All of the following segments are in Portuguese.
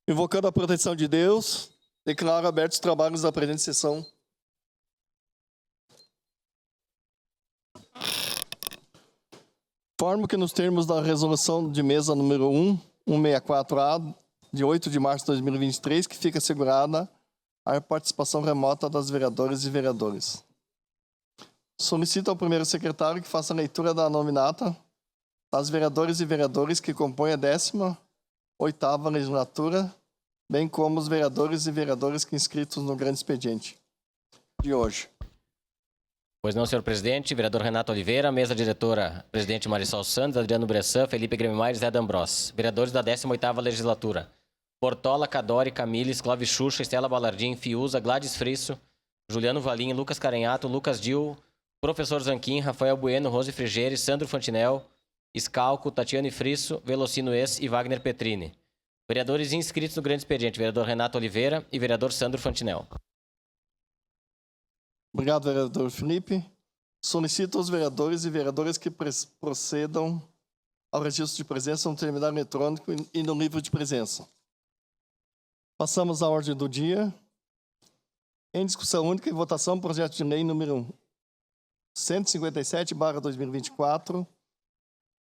Invocando a proteção de Deus, declaro abertos os trabalhos da presente sessão. Informo que nos termos da resolução de mesa número 164A, de 8 de março de 2023, que fica assegurada a participação remota das vereadoras e vereadores. Solicito ao primeiro secretário que faça a leitura da nominata das vereadoras e vereadores que compõem a 18ª legislatura, bem como os vereadores e vereadoras que inscritos no grande expediente de hoje. Pois não, senhor presidente. Vereador Renato Oliveira, mesa diretora, presidente Marisol Santos, Adriano Bressan, Felipe Gremimares e Zé D'Ambrós. Vereadores da 18ª legislatura: Portola, Cadore, Camille, Clóvis Xuxa, Estela Balardim, Fiuza, Gladys Frisso, Juliano Valim, Lucas Carenhato, Lucas Dil, Professor Zanquim, Rafael Bueno, Rose Frigeri, Sandro Fantinel, Scalco, Tatiane Frisso, Velocino Ex e Wagner Petrini. Vereadores inscritos no grande expediente: vereador Renato Oliveira e vereador Sandro Fantinel. Obrigado, vereador Felipe. Solicito aos vereadores e vereadoras que procedam ao registro de presença no terminal eletrônico e no livro de presença. Passamos à ordem do dia. Em discussão única e votação, projeto de lei número 157/2024,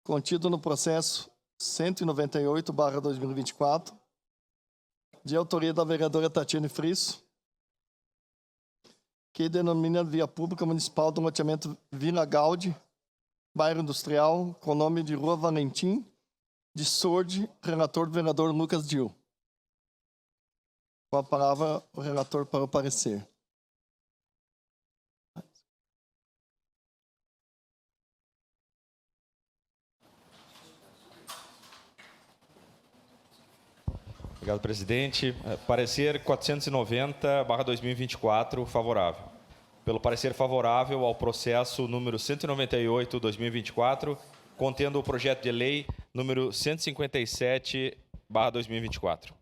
contido no processo 198/2024, de autoria da vereadora Tatiane Frisso, que denomina via pública municipal do loteamento Vila Gaudi, bairro industrial, com o nome de Rua Valentim de Sordi, relator do vereador Lucas Dil. Com a palavra, o relator para o parecer. Obrigado, presidente. Parecer 490/2024, favorável. Pelo parecer favorável ao processo número 198/2024, contendo o projeto de lei número 157/2024.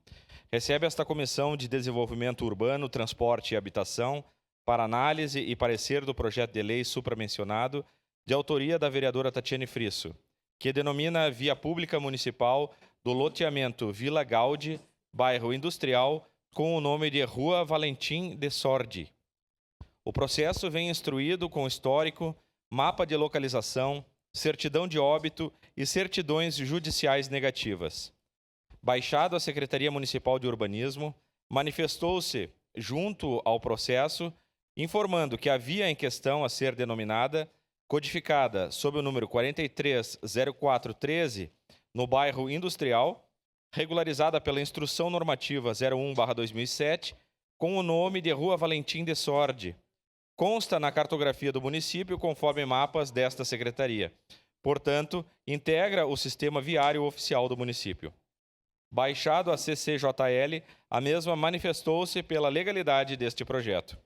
Recebe esta Comissão de Desenvolvimento Urbano, Transporte e Habitação para análise e parecer do projeto de lei supramencionado, de autoria da vereadora Tatiane Frisso, que denomina via pública municipal do loteamento Vila Gaudi, bairro industrial, com o nome de Rua Valentim de Sordi. O processo vem instruído com histórico, mapa de localização, certidão de óbito e certidões judiciais negativas. Baixado à Secretaria Municipal de Urbanismo, manifestou-se, junto ao processo, informando que a via em questão a ser denominada, codificada sob o número 430413, no bairro industrial, regularizada pela Instrução Normativa 01/2007, com o nome de Rua Valentim de Sordi, consta na cartografia do município conforme mapas desta secretaria. Portanto, integra o sistema viário oficial do município. Baixado a CCJL, a mesma manifestou-se pela legalidade deste projeto.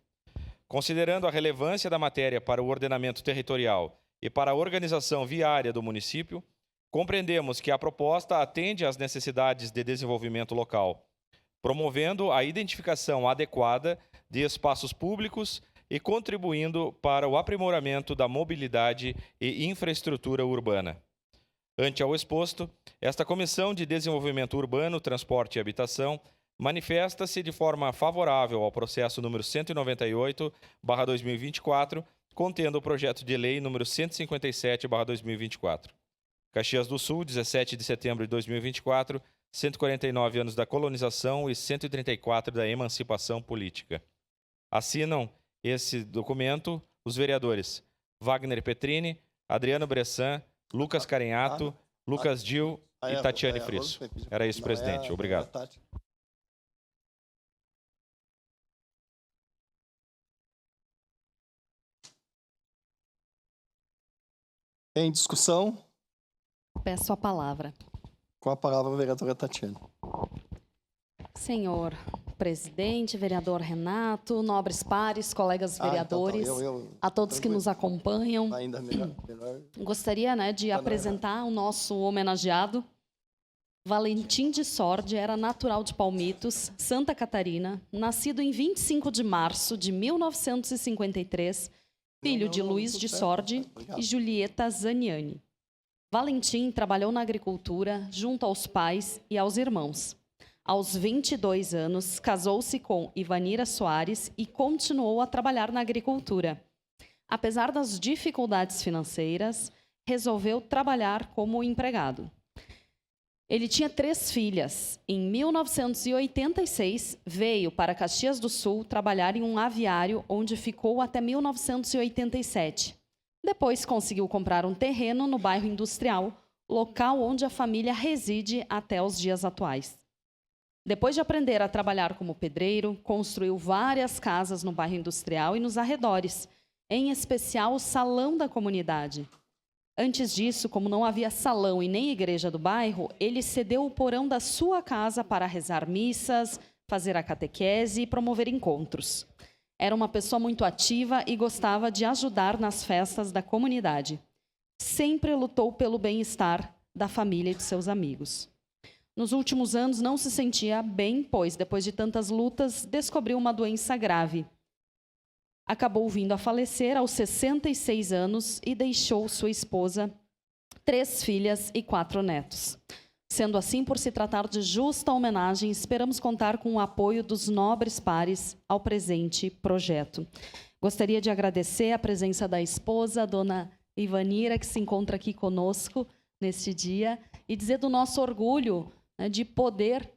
Considerando a relevância da matéria para o ordenamento territorial e para a organização viária do município, compreendemos que a proposta atende às necessidades de desenvolvimento local, promovendo a identificação adequada de espaços públicos e contribuindo para o aprimoramento da mobilidade e infraestrutura urbana. Ante ao exposto, esta Comissão de Desenvolvimento Urbano, Transporte e Habitação manifesta-se de forma favorável ao processo número 198/2024, contendo o projeto de lei número 157/2024. Caxias do Sul, 17 de setembro de 2024, 149 anos da colonização e 134 da emancipação política. Assinam esse documento os vereadores Wagner Petrini, Adriano Bressan, Lucas Carenhato, Lucas Dil e Tatiane Frisso. Era isso, presidente. Obrigado. Em discussão? Peço a palavra. Com a palavra, a vereadora Tatiane. Senhor presidente, vereador Renato, nobres pares, colegas vereadores, a todos que nos acompanham. Ainda melhor. Gostaria, de apresentar o nosso homenageado. Valentim de Sordi era natural de Palmitos, Santa Catarina, nascido em 25 de março de 1953, filho de Luiz de Sordi e Julieta Zaniani. Valentim trabalhou na agricultura junto aos pais e aos irmãos. Aos 22 anos, casou-se com Ivanira Soares e continuou a trabalhar na agricultura. Apesar das dificuldades financeiras, resolveu trabalhar como empregado. Ele tinha 3 filhas. Em 1986, veio para Caxias do Sul trabalhar em um aviário, onde ficou até 1987. Depois conseguiu comprar um terreno no bairro Industrial, local onde a família reside até os dias atuais. Depois de aprender a trabalhar como pedreiro, construiu várias casas no bairro Industrial e nos arredores, em especial o salão da comunidade. Antes disso, como não havia salão e nem igreja do bairro, ele cedeu o porão da sua casa para rezar missas, fazer a catequese e promover encontros. Era uma pessoa muito ativa e gostava de ajudar nas festas da comunidade. Sempre lutou pelo bem-estar da família e de seus amigos. Nos últimos anos não se sentia bem, pois, depois de tantas lutas, descobriu uma doença grave. Acabou vindo a falecer aos 66 anos e deixou sua esposa, 3 filhas e 4 netos. Sendo assim, por se tratar de justa homenagem, esperamos contar com o apoio dos nobres pares ao presente projeto. Gostaria de agradecer a presença da esposa, a dona Ivanira, que se encontra aqui conosco neste dia, e dizer do nosso orgulho, né, de poder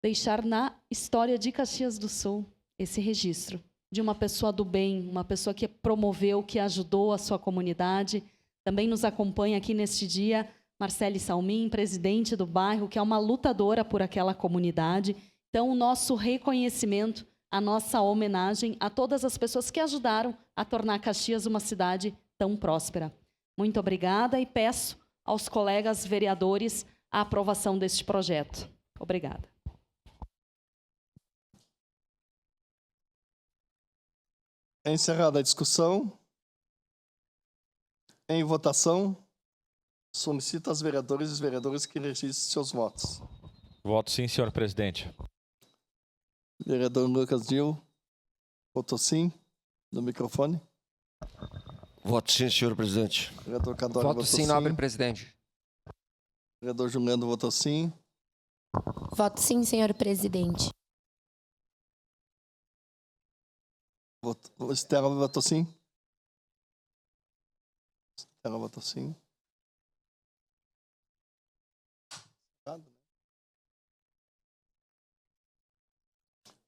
deixar na história de Caxias do Sul esse registro de uma pessoa do bem, uma pessoa que promoveu, que ajudou a sua comunidade. Também nos acompanha aqui neste dia Marcele Salmin, presidente do bairro, que é uma lutadora por aquela comunidade. Então, o nosso reconhecimento, a nossa homenagem a todas as pessoas que ajudaram a tornar Caxias uma cidade tão próspera. Muito obrigada e peço aos colegas vereadores a aprovação deste projeto. Obrigada. Encerrada a discussão. Em votação, solicito aos vereadores e os vereadores que registrem seus votos. Voto sim, senhor presidente. Vereador Lucas Dil, votou sim, no microfone. Voto sim, senhor presidente. Vereador Cadore Voto votou sim, nobre presidente. Vereador Juliano votou sim. Voto sim, senhor presidente. Estela votou sim. Estela votou sim.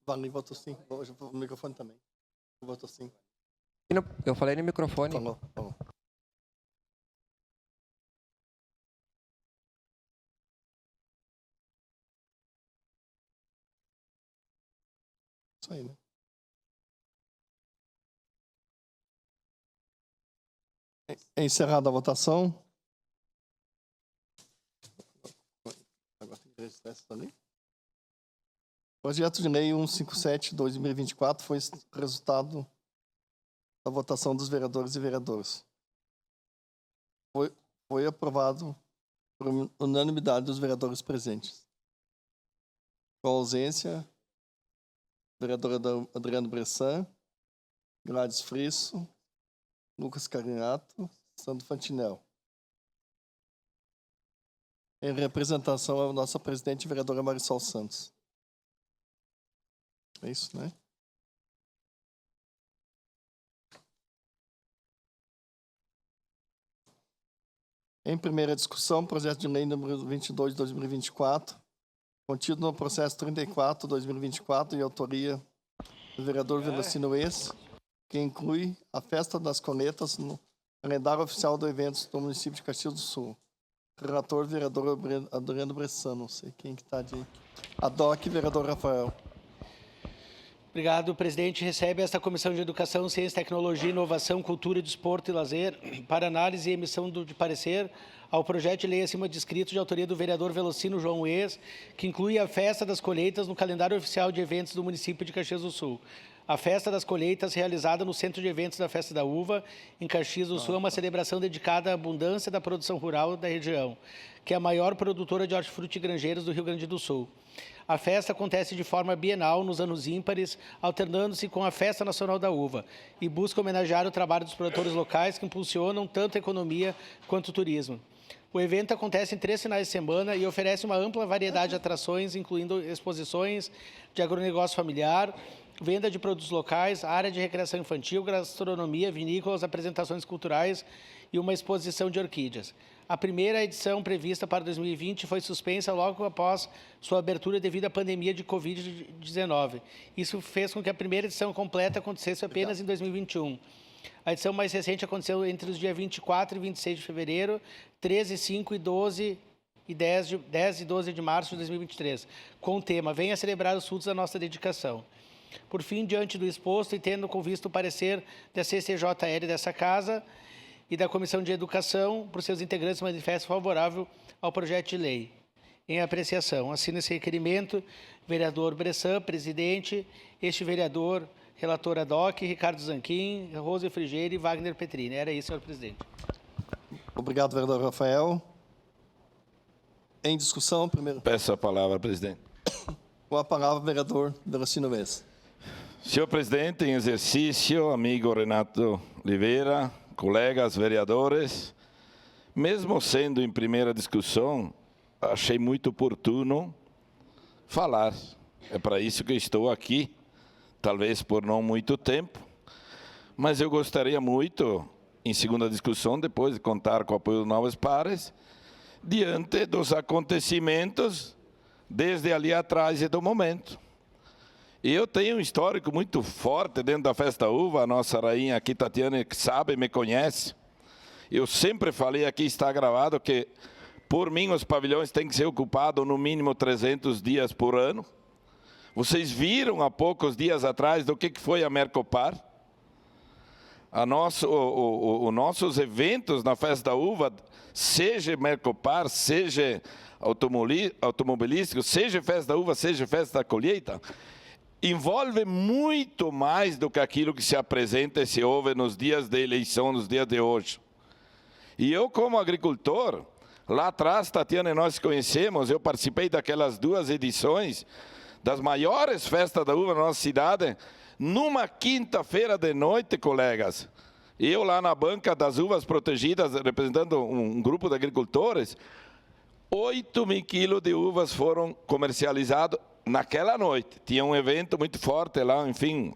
Vale votou sim. O microfone também. Votou sim. Eu falei no microfone. Falou. Isso aí, né? Encerrada a votação. Agora tem que registrar isso ali. Projeto de Lei 157/2024 foi resultado da votação dos vereadores e vereadoras. Foi aprovado por unanimidade dos vereadores presentes. Com ausência, vereadora Adriano Bressan, Gladys Frisso, Lucas Carinato, Sandro Fantinel. Em representação, a nossa presidente, vereadora Marisol Santos. É isso, né? Em primeira discussão, projeto de lei número 22 de 2024, contido no processo 34/2024 e autoria do vereador Velocino Ex, que inclui a festa das coletas no calendário oficial de eventos do município de Caxias do Sul. Relator, vereador Adriano Bressan, não sei quem que está de... ADOC, vereador Rafael. Obrigado, presidente. Recebe esta Comissão de Educação, Ciência, Tecnologia, Inovação, Cultura, Desporto e Lazer para análise e emissão de parecer ao projeto de lei acima descrito de autoria do vereador Velocino João Ex, que inclui a Festa das Colheitas no calendário oficial de eventos do município de Caxias do Sul. A Festa das Colheitas, realizada no Centro de Eventos da Festa da Uva, em Caxias do Sul, é uma celebração dedicada à abundância da produção rural da região, que é a maior produtora de hortifruti e granjeiros do Rio Grande do Sul. A festa acontece de forma bienal nos anos ímpares, alternando-se com a Festa Nacional da Uva, e busca homenagear o trabalho dos produtores locais que impulsionam tanto a economia quanto o turismo. O evento acontece em 3 finais de semana e oferece uma ampla variedade de atrações, incluindo exposições de agronegócio familiar, venda de produtos locais, área de recreação infantil, gastronomia, vinícolas, apresentações culturais e uma exposição de orquídeas. A primeira edição prevista para 2020 foi suspensa logo após sua abertura devido à pandemia de Covid-19. Isso fez com que a primeira edição completa acontecesse apenas em 2021. A edição mais recente aconteceu entre os dias 24 e 26 de fevereiro, 13, 5 e 10 e 12 de março de 2023, com o tema Venha celebrar os frutos da nossa dedicação. Por fim, diante do exposto e tendo com vista o parecer da CCJL dessa Casa e da Comissão de Educação, por seus integrantes manifesto favorável ao projeto de lei. Em apreciação, assina esse requerimento, vereador Bressan, presidente, este vereador, relator ad hoc, Ricardo Zanquim, Rose Frigeiro e Wagner Petrini. Era isso, senhor presidente. Obrigado, vereador Rafael. Em discussão, primeiro. Peço a palavra, presidente. Com a palavra, vereador Delacino Mesa. Senhor presidente, em exercício, amigo Renato Oliveira, colegas vereadores, mesmo sendo em primeira discussão, achei muito oportuno falar. É para isso que estou aqui, talvez por não muito tempo, mas eu gostaria muito, em segunda discussão, depois de contar com o apoio dos novos pares, diante dos acontecimentos desde ali atrás e do momento. E eu tenho um histórico muito forte dentro da Festa da Uva, a nossa rainha aqui, Tatiana, que sabe, me conhece. Eu sempre falei, aqui está gravado, que por mim os pavilhões têm que ser ocupados no mínimo 300 dias por ano. Vocês viram há poucos dias atrás do que foi a Mercopar? Os nossos eventos na Festa da Uva, seja Mercopar, seja automobilístico, seja Festa da Uva, seja Festa da Colheita, envolve muito mais do que aquilo que se apresenta e se ouve nos dias de eleição, nos dias de hoje. E eu, como agricultor, lá atrás, Tatiana e nós conhecemos, eu participei daquelas 2 edições das maiores festas da uva na nossa cidade, numa quinta-feira de noite, colegas. Eu lá na banca das uvas protegidas, representando um grupo de agricultores, 8.000 quilos de uvas foram comercializados naquela noite. Tinha um evento muito forte lá, enfim,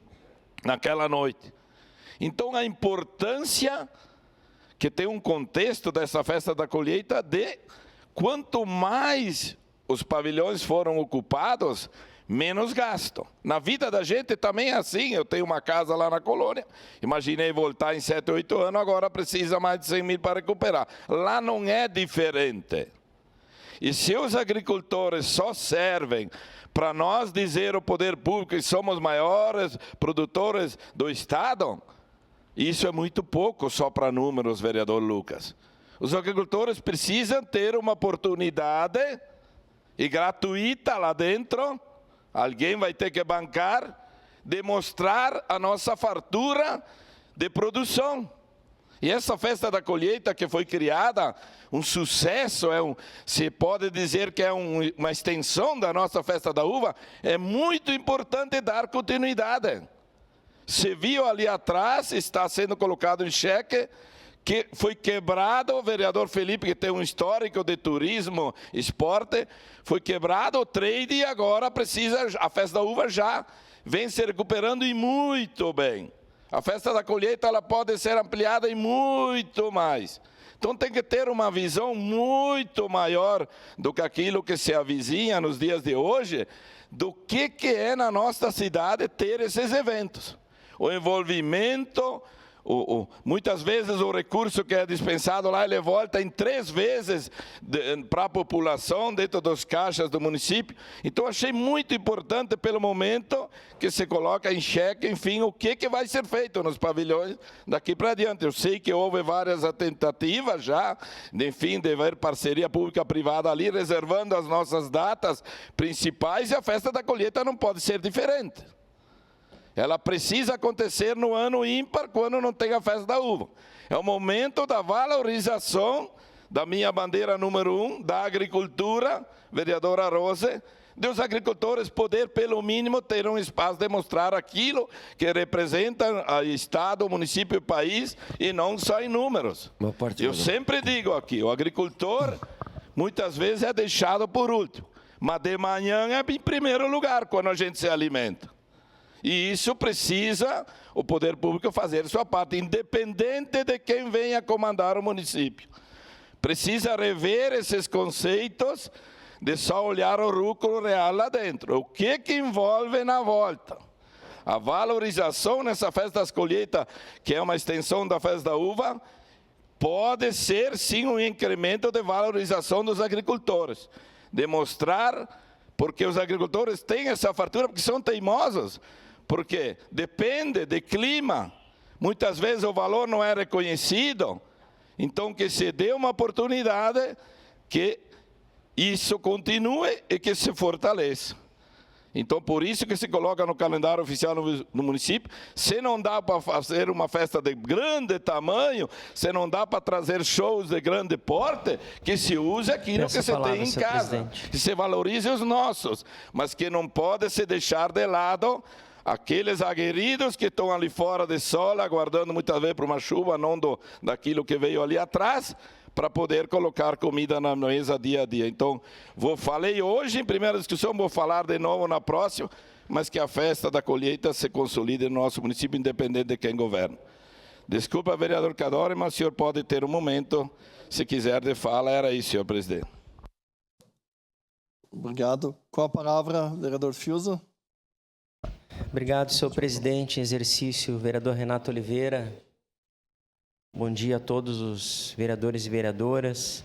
naquela noite. Então, a importância que tem um contexto dessa festa da colheita de quanto mais os pavilhões foram ocupados, menos gasto. Na vida da gente também é assim. Eu tenho uma casa lá na colônia, imaginei voltar em 7, 8 anos, agora precisa mais de 100 mil para recuperar. Lá não é diferente. E se os agricultores só servem para nós dizer ao poder público que somos maiores produtores do Estado, isso é muito pouco só para números, vereador Lucas. Os agricultores precisam ter uma oportunidade, e gratuita lá dentro, alguém vai ter que bancar, de mostrar a nossa fartura de produção. E essa festa da colheita que foi criada, um sucesso, se pode dizer que é uma extensão da nossa festa da uva, é muito importante dar continuidade. Se viu ali atrás, está sendo colocado em xeque, que foi quebrado, o vereador Felipe, que tem um histórico de turismo, esporte, foi quebrado o trade e agora precisa, a festa da uva já vem se recuperando e muito bem. A festa da colheita ela pode ser ampliada e muito mais. Então tem que ter uma visão muito maior do que aquilo que se avizinha nos dias de hoje, do que é na nossa cidade ter esses eventos. O envolvimento, muitas vezes o recurso que é dispensado lá, ele volta em 3 vezes para a população dentro dos caixas do município. Então achei muito importante pelo momento que se coloca em xeque, enfim, o que vai ser feito nos pavilhões daqui para adiante. Eu sei que houve várias tentativas já, enfim, de haver parceria pública-privada ali, reservando as nossas datas principais, e a festa da colheita não pode ser diferente. Ela precisa acontecer no ano ímpar, quando não tem a festa da uva. É o momento da valorização da minha bandeira número 1, da agricultura, vereadora Rose, de os agricultores poder, pelo mínimo, ter um espaço de mostrar aquilo que representa o Estado, o município e o país, e não só em números. Eu sempre digo aqui, o agricultor, muitas vezes, é deixado por último, mas de manhã é em primeiro lugar, quando a gente se alimenta. E isso precisa o poder público fazer sua parte, independente de quem venha comandar o município. Precisa rever esses conceitos de só olhar o lucro real lá dentro. O que envolve na volta? A valorização nessa festa das colheitas, que é uma extensão da festa da uva, pode ser sim um incremento de valorização dos agricultores. Demonstrar, porque os agricultores têm essa fartura, porque são teimosos, porque depende de clima, muitas vezes o valor não é reconhecido, então que se dê uma oportunidade que isso continue e que se fortaleça. Então, por isso que se coloca no calendário oficial no município, se não dá para fazer uma festa de grande tamanho, se não dá para trazer shows de grande porte, que se use aquilo que se tem em casa, que se valorize os nossos, mas que não pode se deixar de lado aqueles aguerridos que estão ali fora de sol, aguardando muitas vezes para uma chuva, não daquilo que veio ali atrás, para poder colocar comida na mesa dia a dia. Então, falei hoje em primeira discussão, vou falar de novo na próxima, mas que a festa da colheita se consolide no nosso município, independente de quem governa. Desculpa, vereador Cadore, mas o senhor pode ter um momento, se quiser, de fala. Era isso, senhor presidente. Obrigado. Com a palavra, vereador Fiuza. Obrigado, senhor presidente em exercício, vereador Renato Oliveira. Bom dia a todos os vereadores e vereadoras.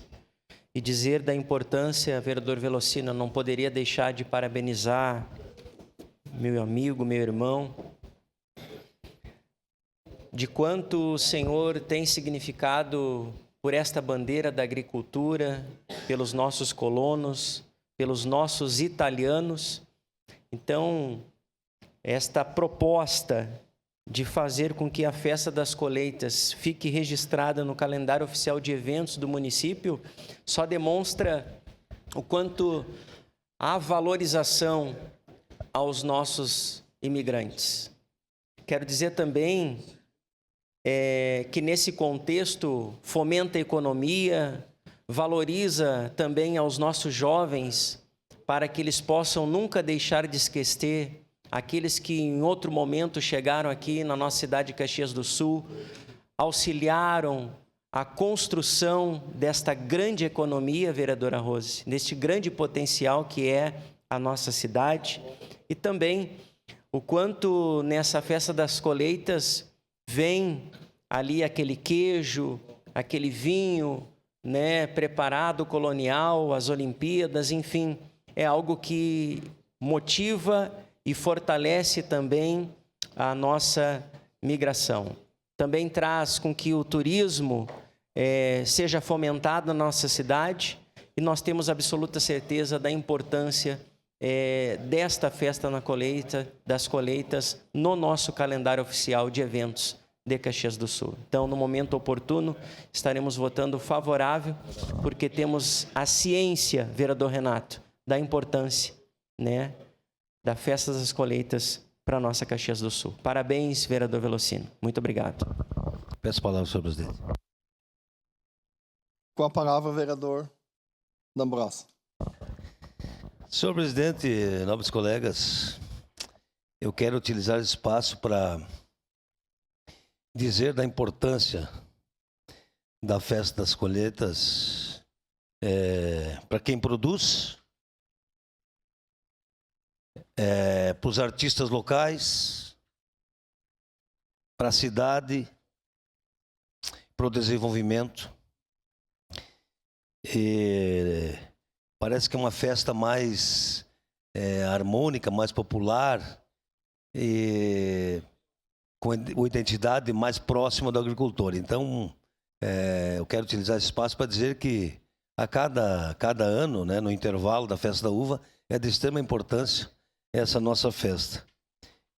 E dizer da importância, vereador Velocino, não poderia deixar de parabenizar meu amigo, meu irmão, de quanto o senhor tem significado por esta bandeira da agricultura, pelos nossos colonos, pelos nossos italianos. Então, esta proposta de fazer com que a festa das colheitas fique registrada no calendário oficial de eventos do município, só demonstra o quanto há valorização aos nossos imigrantes. Quero dizer também que nesse contexto fomenta a economia, valoriza também aos nossos jovens, para que eles possam nunca deixar de esquecer aqueles que em outro momento chegaram aqui na nossa cidade de Caxias do Sul, auxiliaram a construção desta grande economia, vereadora Rose, deste grande potencial que é a nossa cidade, e também o quanto nessa festa das colheitas vem ali aquele queijo, aquele vinho, né, preparado colonial, as Olimpíadas, enfim, é algo que motiva e fortalece também a nossa migração. Também traz com que o turismo seja fomentado na nossa cidade, e nós temos absoluta certeza da importância desta festa das colheitas no nosso calendário oficial de eventos de Caxias do Sul. Então, no momento oportuno, estaremos votando favorável, porque temos a ciência, vereador Renato, da importância, né, da festa das colheitas para a nossa Caxias do Sul. Parabéns, vereador Velocino. Muito obrigado. Peço a palavra, senhor presidente. Com a palavra, vereador D'Ambrossi. Senhor presidente, nobres colegas, eu quero utilizar esse espaço para dizer da importância da festa das colheitas para quem produz, para os artistas locais, para a cidade, para o desenvolvimento. E parece que é uma festa mais harmônica, mais popular e com uma identidade mais próxima do agricultor. Então, eu quero utilizar esse espaço para dizer que a cada ano, né, no intervalo da festa da uva, é de extrema importância essa nossa festa.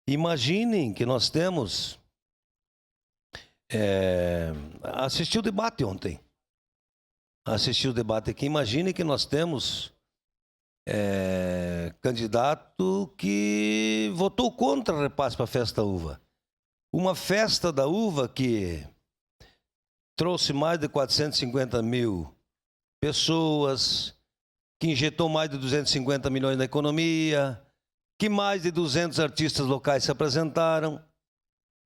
Imaginem que nós temos... assisti o debate ontem. Assisti o debate aqui. Imaginem que nós temos candidato que votou contra repasse para a Festa da Uva. Uma Festa da Uva que trouxe mais de 450 mil pessoas, que injetou mais de 250 milhões na economia, que mais de 200 artistas locais se apresentaram.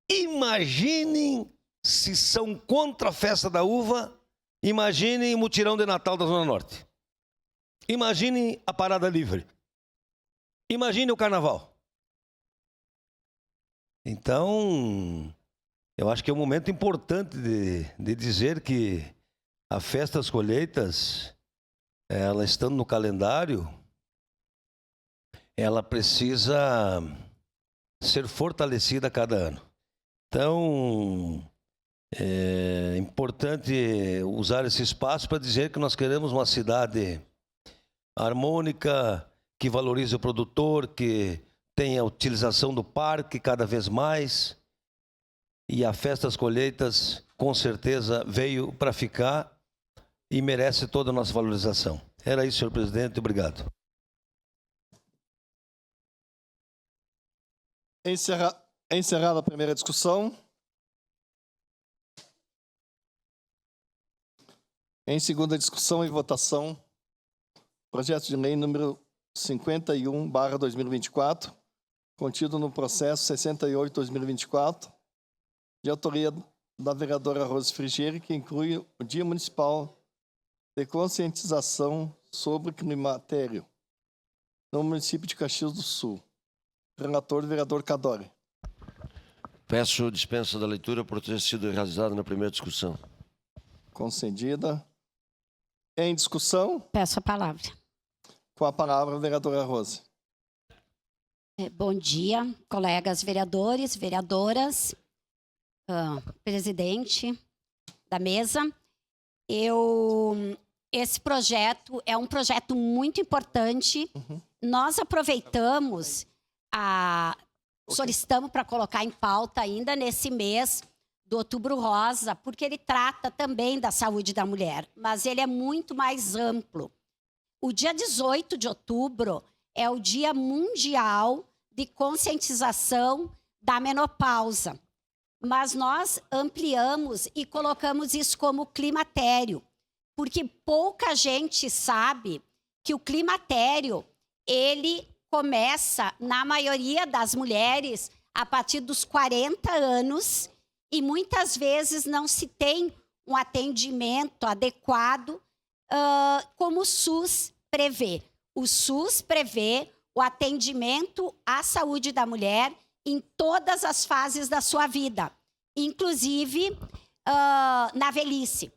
Imaginem se são contra a Festa da Uva, imaginem o mutirão de Natal da Zona Norte. Imaginem a Parada Livre. Imagine o Carnaval. Então, eu acho que é um momento importante de dizer que a Festa das Colheitas, ela estando no calendário, ela precisa ser fortalecida a cada ano. Então, é importante usar esse espaço para dizer que nós queremos uma cidade harmônica, que valorize o produtor, que tenha a utilização do parque cada vez mais. E a Festa das Colheitas, com certeza, veio para ficar e merece toda a nossa valorização. Era isso, senhor presidente. Obrigado. Encerrada a primeira discussão. Em segunda discussão e votação, projeto de lei número 51/2024, contido no processo 68/2024, de autoria da vereadora Rose Frigieri, que inclui o Dia Municipal de Conscientização sobre o Climatério, no município de Caxias do Sul. Relator, vereador Cadore. Peço dispensa da leitura por ter sido realizada na primeira discussão. Concedida. Em discussão? Peço a palavra. Com a palavra, a vereadora Rose. Bom dia, colegas vereadores, vereadoras, presidente da mesa. Esse projeto é um projeto muito importante. Nós aproveitamos, solicitamos para colocar em pauta ainda nesse mês do Outubro Rosa, porque ele trata também da saúde da mulher, mas ele é muito mais amplo. O dia 18 de outubro é o Dia Mundial de Conscientização da Menopausa, mas nós ampliamos e colocamos isso como climatério, porque pouca gente sabe que o climatério, ele começa, na maioria das mulheres, a partir dos 40 anos, e muitas vezes não se tem um atendimento adequado como o SUS prevê. O SUS prevê o atendimento à saúde da mulher em todas as fases da sua vida, inclusive na velhice.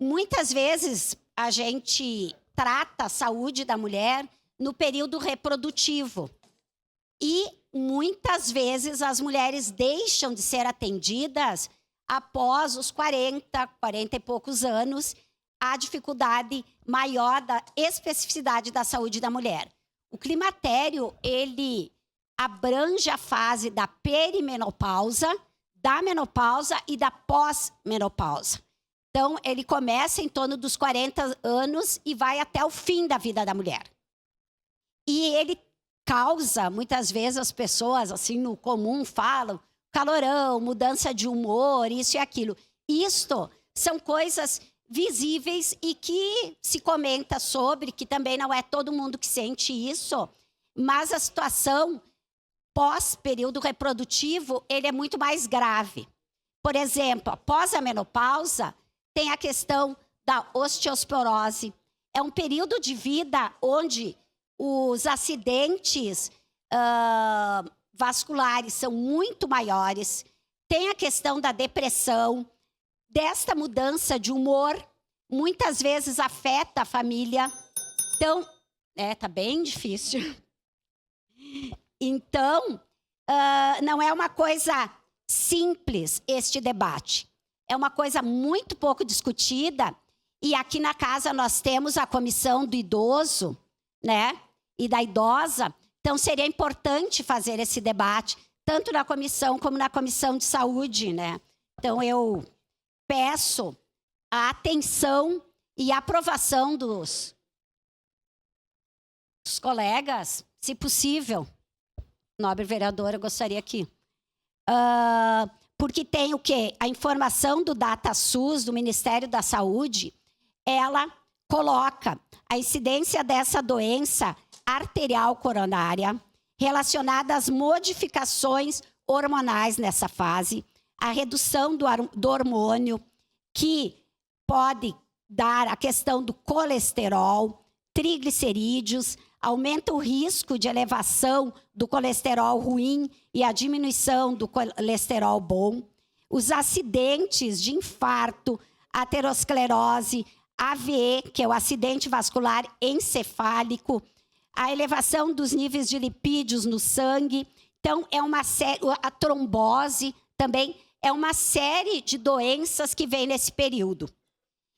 Muitas vezes a gente trata a saúde da mulher no período reprodutivo e muitas vezes as mulheres deixam de ser atendidas após os 40 e poucos anos, a dificuldade maior da especificidade da saúde da mulher. O climatério, ele abrange a fase da perimenopausa, da menopausa e da pós-menopausa. Então, ele começa em torno dos 40 anos e vai até o fim da vida da mulher. E ele causa, muitas vezes as pessoas, assim, no comum, falam calorão, mudança de humor, isso e aquilo. Isto são coisas visíveis e que se comenta sobre, que também não é todo mundo que sente isso, mas a situação pós-período reprodutivo, ele é muito mais grave. Por exemplo, após a menopausa, tem a questão da osteoporose. É um período de vida onde os acidentes vasculares são muito maiores. Tem a questão da depressão, desta mudança de humor, muitas vezes afeta a família. Então, tá bem difícil. Então, não é uma coisa simples este debate. É uma coisa muito pouco discutida. E aqui na casa nós temos a comissão do idoso, né? E da idosa. Então, seria importante fazer esse debate, tanto na comissão como na comissão de saúde, né? Então, eu peço a atenção e a aprovação dos dos colegas, se possível, nobre vereadora, eu gostaria aqui, porque tem o quê? A informação do DataSUS, do Ministério da Saúde, ela coloca a incidência dessa doença arterial coronária relacionada às modificações hormonais nessa fase, a redução do hormônio, que pode dar a questão do colesterol, triglicerídeos, aumenta o risco de elevação do colesterol ruim e a diminuição do colesterol bom, os acidentes de infarto, aterosclerose, AVE, que é o acidente vascular encefálico, a elevação dos níveis de lipídios no sangue. Então, é uma série, a trombose também é uma série de doenças que vem nesse período.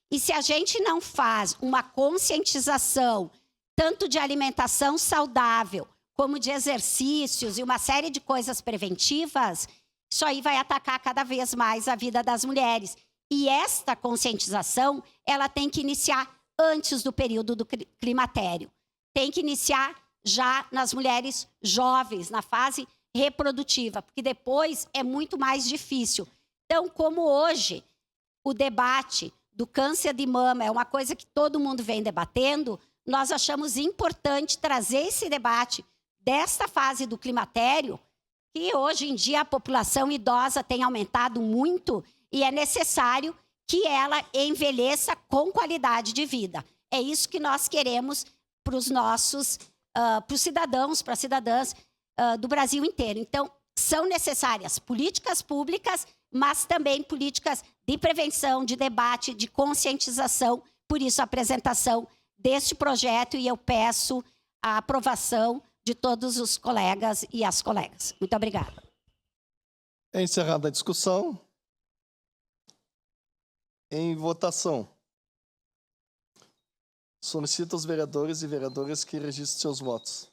E se a gente não faz uma conscientização, tanto de alimentação saudável, como de exercícios e uma série de coisas preventivas, isso aí vai atacar cada vez mais a vida das mulheres. E esta conscientização, ela tem que iniciar antes do período do climatério. Tem que iniciar já nas mulheres jovens, na fase reprodutiva, porque depois é muito mais difícil. Então, como hoje o debate do câncer de mama é uma coisa que todo mundo vem debatendo, nós achamos importante trazer esse debate desta fase do climatério, que hoje em dia a população idosa tem aumentado muito e é necessário que ela envelheça com qualidade de vida. É isso que nós queremos para os nossos, para os cidadãos, para as cidadãs do Brasil inteiro. Então, são necessárias políticas públicas, mas também políticas de prevenção, de debate, de conscientização. Por isso, a apresentação deste projeto, e eu peço a aprovação de todos os colegas e as colegas. Muito obrigada. É encerrada a discussão. Em votação. Solicito aos vereadores e vereadoras que registrem seus votos.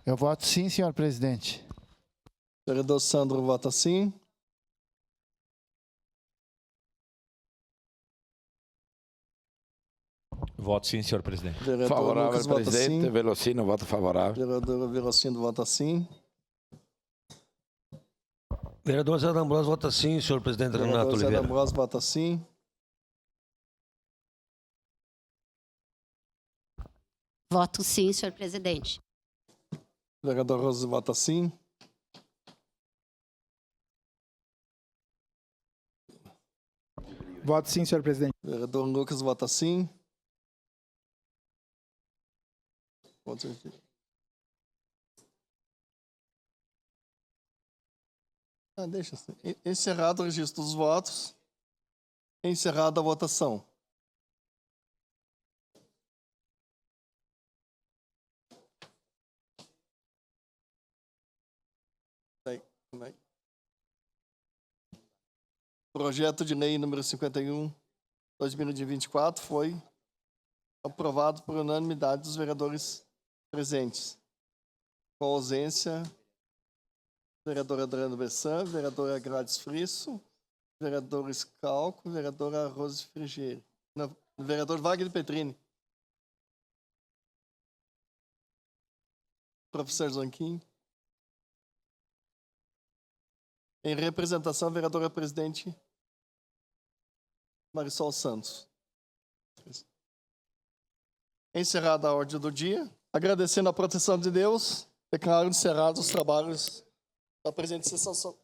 Eu voto sim, senhor presidente. Vereador Sandro vota sim. Voto sim, senhor presidente. Vereador Favorável, Lucas vota presidente. sim. Velocino, voto favorável. Vereador Velocino vota sim. Vereador Zé D'Ambrosio vota sim, senhor presidente Renato Vereador Zé Oliveira. D'Ambrosio vota sim. Voto sim, senhor presidente. Vereador Rose vota sim. Voto sim, senhor presidente. Vereador Lucas vota sim. Deixa assim. Encerrado o registro dos votos. Encerrada a votação. Projeto de lei número 51/2024 foi aprovado por unanimidade dos vereadores presentes. Com a ausência, vereadora Adriano Bessan, vereadora Gladys Frisso, vereador Scalco, vereadora Rose Frigieri. Vereador Wagner Petrini. Professor Zanquim. Em representação, a vereadora presidente Marisol Santos. Encerrada a ordem do dia, agradecendo a proteção de Deus, declaro encerrados os trabalhos da presente sessão.